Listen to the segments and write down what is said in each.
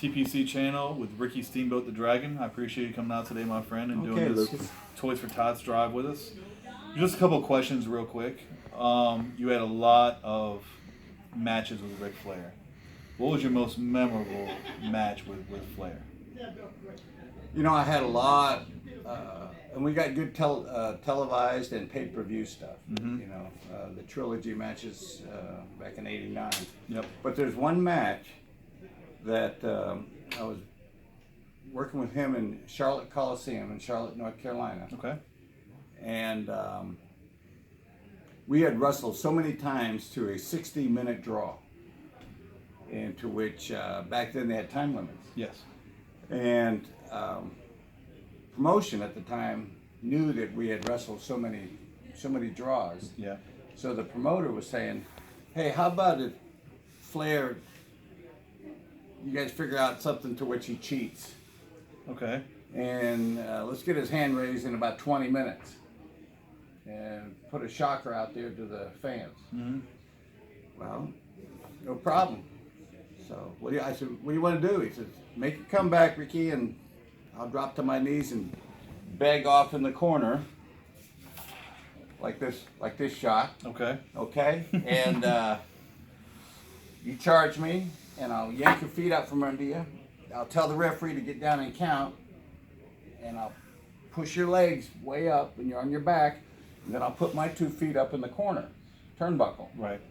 TPC channel with Ricky Steamboat the Dragon. I appreciate you coming out today, my friend, and doing this Lucas. Toys for Tots drive with us. Just a couple of questions real quick. You had a lot of matches with Ric Flair. What was your most memorable match with Flair? You know, I had a lot, and we got good televised and pay-per-view stuff. Mm-hmm. You know, the trilogy matches back in '89. Yep. But there's one match that I was working with him in Charlotte Coliseum in Charlotte, North Carolina. Okay. And we had wrestled so many times to a 60-minute draw, into which back then they had time limits. Yes. And promotion at the time knew that we had wrestled so many draws. Yeah. So the promoter was saying, "Hey, how about if Flair, you guys figure out something to which he cheats, Okay. and let's get his hand raised in about 20 minutes, and put a shocker out there to the fans." Mm-hmm. Well, no problem. So I said, "What do you want to do?" He says, "Make a comeback, Ricky," and I'll drop to my knees and beg off in the corner, like this shot. Okay. Okay, and you charge me, and I'll yank your feet out from under you. I'll tell the referee to get down and count, and I'll push your legs way up, and you're on your back, and then I'll put my 2 feet up in the corner, turnbuckle, Right.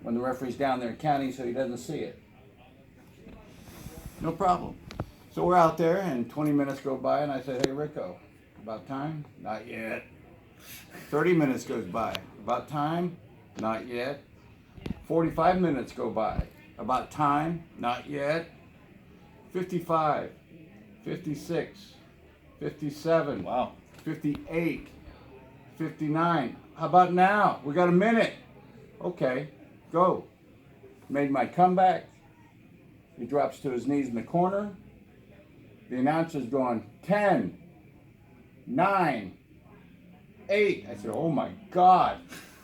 when the referee's down there counting so he doesn't see it. No problem. So we're out there, and 20 minutes go by, and I said, "Hey, Rico, about time?" "Not yet." 30 minutes goes by. "About time?" "Not yet." 45 minutes go by. "About time?" "Not yet." 55, 56, 57, Wow. 58, 59. "How about now? We got a minute." "Okay, go." Made my comeback. He drops to his knees in the corner. The announcer's going, 10, 9, 8. I said, "Oh my God."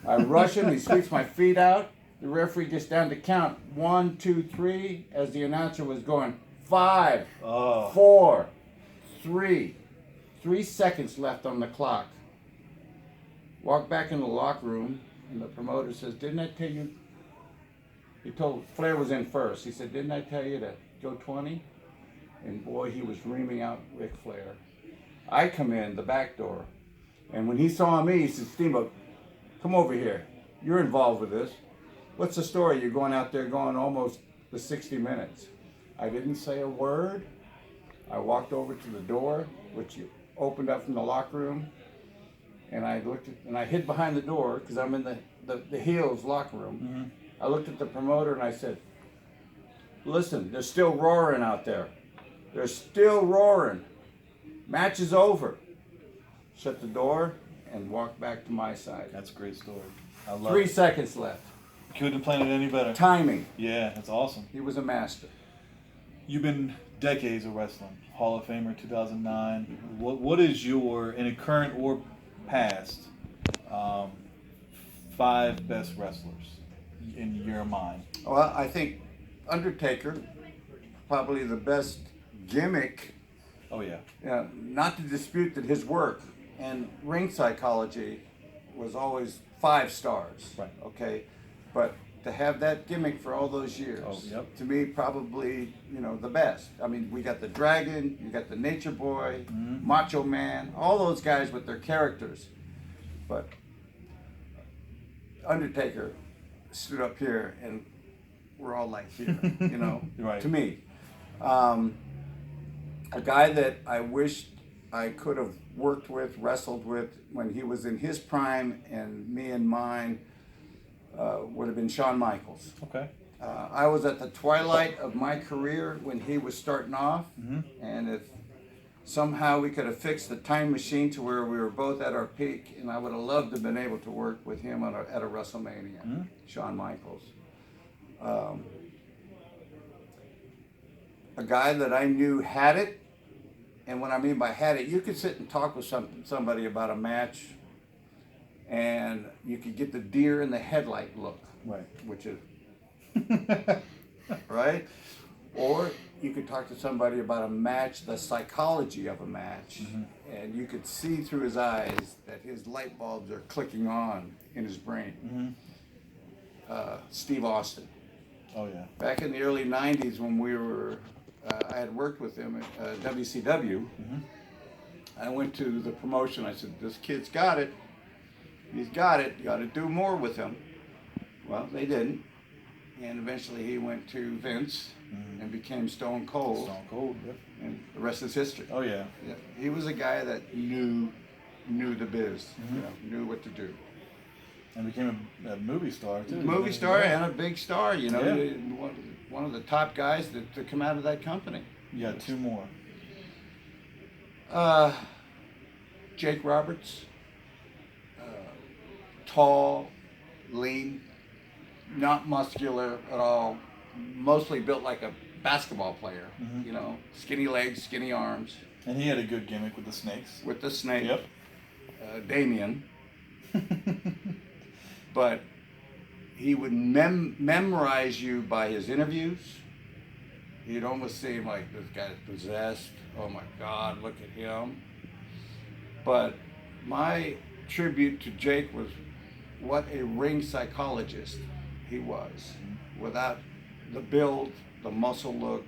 I rush him. He sweeps my feet out. The referee gets down to count 1, 2, 3 as the announcer was going 5, Oh. 4, 3. 3 seconds left on the clock. Walk back in the locker room, and the promoter says, "Didn't I tell you?" He told Flair was in first. He said, "Didn't I tell you to go 20?" And boy, he was reaming out Ric Flair. I come in the back door, and when he saw me, he said, "Steamboat, come over here. You're involved with this. What's the story? You're going out there going almost the 60 minutes." I didn't say a word. I walked over to the door, which opened up from the locker room, and I looked at, and I hid behind the door because I'm in the heels locker room. Mm-hmm. I looked at the promoter and I said, "Listen, they're still roaring out there. They're still roaring. Match is over." Shut the door and walked back to my side. That's a great story. I love 3 it. seconds left. Couldn't have planned it any better. Timing. Yeah, that's awesome. He was a master. You've been decades of wrestling. Hall of Famer 2009. What is your, in a current or past, 5 best wrestlers in your mind? Well, I think Undertaker, probably the best gimmick. Oh yeah. Not to dispute that his work and ring psychology was always 5 stars. Right. Okay, but to have that gimmick for all those years, Oh, yep. to me, probably the best. I mean, we got the Dragon, you got the Nature Boy, Mm-hmm. Macho Man, all those guys with their characters, but Undertaker stood up here and we're all like here, Right. to me. A guy that I wished I could have worked with, wrestled with when he was in his prime and me and mine would have been Shawn Michaels. Okay. I was at the twilight of my career when he was starting off, Mm-hmm. and if somehow we could have fixed the time machine to where we were both at our peak, and I would have loved to have been able to work with him at a WrestleMania, Mm-hmm. Shawn Michaels. A guy that I knew had it, and what I mean by had it, you could sit and talk with somebody about a match, and you could get the deer in the headlight look, Right. which is right? Or you could talk to somebody about a match, the psychology of a match, and you could see through his eyes that his light bulbs are clicking on in his brain. Steve Austin. Oh yeah. Back in the early '90s, when I had worked with him at WCW. I went to the promotion. I said, "This kid's got it. He's got it. You got to do more with him." Well, they didn't, and eventually he went to Vince and became Stone Cold. Stone Cold. Yep. And the rest is history. Oh yeah. Yeah. He was a guy that knew the biz, knew what to do. And became a movie star too. Movie star and a big star. Yeah. One of the top guys to come out of that company. You got two more. Jake Roberts, tall, lean, not muscular at all, mostly built like a basketball player, skinny legs, skinny arms. And he had a good gimmick with the snakes. With the snake, Yep. Damien. But he would memorize you by his interviews. He'd almost seem like this guy's possessed. Oh my God, look at him. But my tribute to Jake was what a ring psychologist he was. Without the build, the muscle look,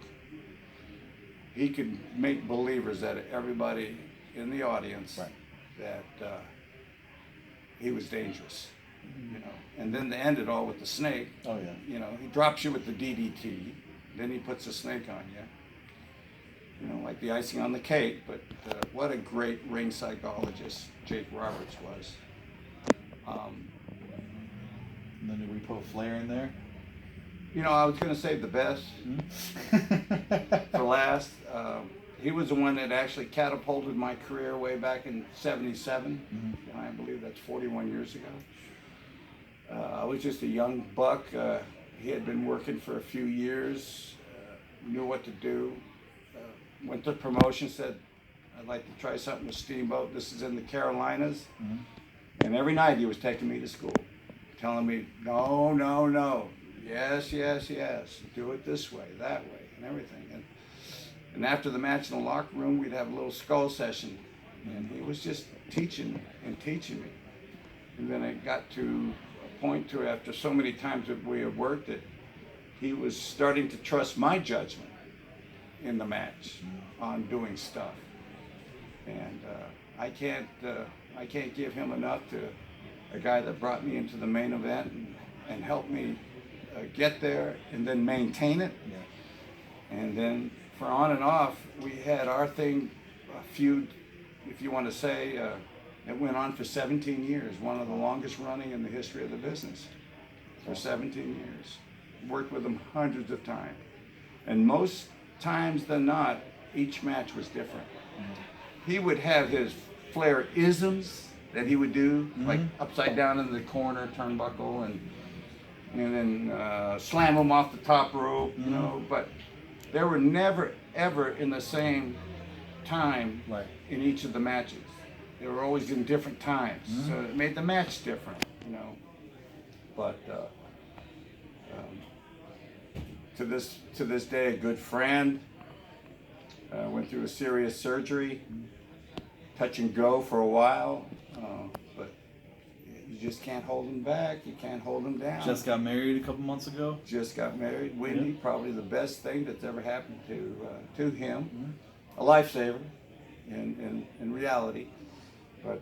he could make believers that everybody in the audience that he was dangerous. And then to end it all with the snake. Oh yeah. He drops you with the DDT, then he puts a snake on you. Like the icing on the cake. But what a great ring psychologist Jake Roberts was. And then did we put Flair in there? I was going to save the best for last. He was the one that actually catapulted my career way back in '77. I believe that's 41 years ago. I was just a young buck. He had been working for a few years, knew what to do. Went to promotion, said, "I'd like to try something with Steamboat. This is in the Carolinas." And every night he was taking me to school, telling me, no, no, no. Yes, yes, yes. Do it this way, that way, and everything. And after the match in the locker room, we'd have a little skull session. And he was just teaching and teaching me. And then it got to a point to after so many times that we had worked it, he was starting to trust my judgment in the match on doing stuff. And I can't give him enough to a guy that brought me into the main event and helped me get there and then maintain it. And then for on and off, we had our thing, a feud, if you want to say, it went on for 17 years, one of the longest running in the history of the business. For 17 years. Worked with him hundreds of times. And most times than not, each match was different. He would have his Flair isms that he would do, like upside down in the corner turnbuckle, and then slam him off the top rope, but they were never ever in the same time in each of the matches. They were always in different times, so it made the match different, But to this day, a good friend. Went through a serious surgery, touch and go for a while, but you just can't hold him back. You can't hold him down. Just got married a couple months ago. Just got married. Wendy, probably the best thing that's ever happened to him. A lifesaver in reality, but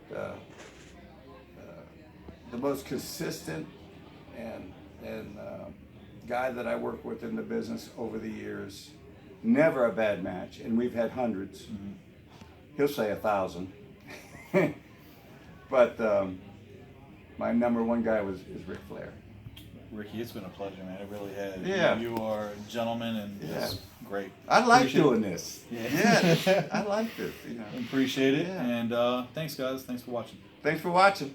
the most consistent and guy that I work with in the business over the years. Never a bad match, and we've had hundreds. He'll say 1,000. But my number one guy is Ric Flair. Ricky, it's been a pleasure, man. It really has. Yeah. You are a gentleman and just great. I like Appreciate doing it. this. Yeah. I like this. Appreciate it. Yeah. And thanks, guys. Thanks for watching. Thanks for watching.